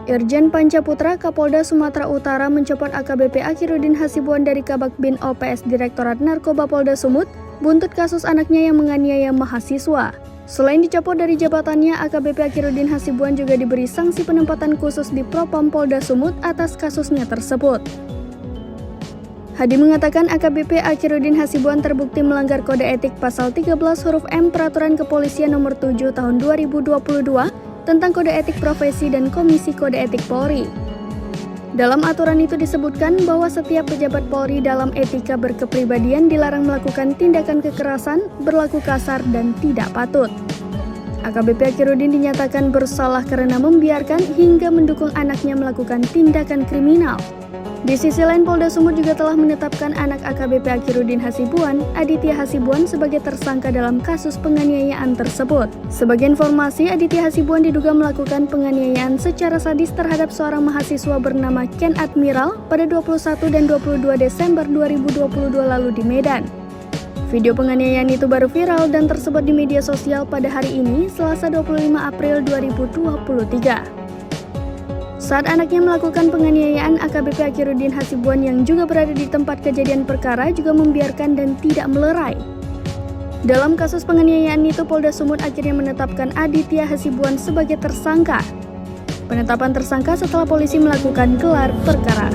Irjen Pancaputra Kapolda Sumatera Utara mencopot AKBP Akhiruddin Hasibuan dari Kabak Bin OPS Direktorat Narkoba Polda Sumut buntut kasus anaknya yang menganiaya mahasiswa. Selain dicopot dari jabatannya, AKBP Akhiruddin Hasibuan juga diberi sanksi penempatan khusus di Propam Polda Sumut atas kasusnya tersebut. Hadi mengatakan AKBP Akhiruddin Hasibuan terbukti melanggar kode etik pasal 13 huruf M Peraturan Kepolisian Nomor 7 Tahun 2022 tentang kode etik profesi dan Komisi Kode Etik Polri. Dalam aturan itu disebutkan bahwa setiap pejabat Polri dalam etika berkepribadian dilarang melakukan tindakan kekerasan, berlaku kasar, dan tidak patut. AKBP Akhiruddin dinyatakan bersalah karena membiarkan hingga mendukung anaknya melakukan tindakan kriminal. Di sisi lain, Polda Sumut juga telah menetapkan anak AKBP Akhiruddin Hasibuan, Aditya Hasibuan, sebagai tersangka dalam kasus penganiayaan tersebut. Sebagai informasi, Aditya Hasibuan diduga melakukan penganiayaan secara sadis terhadap seorang mahasiswa bernama Ken Admiral pada 21 dan 22 Desember 2022 lalu di Medan. Video penganiayaan itu baru viral dan tersebar di media sosial pada hari ini, Selasa 25 April 2023. Saat anaknya melakukan penganiayaan, AKBP Akhiruddin Hasibuan yang juga berada di tempat kejadian perkara juga membiarkan dan tidak melerai. Dalam kasus penganiayaan itu, Polda Sumut akhirnya menetapkan Aditya Hasibuan sebagai tersangka. Penetapan tersangka setelah polisi melakukan gelar perkara.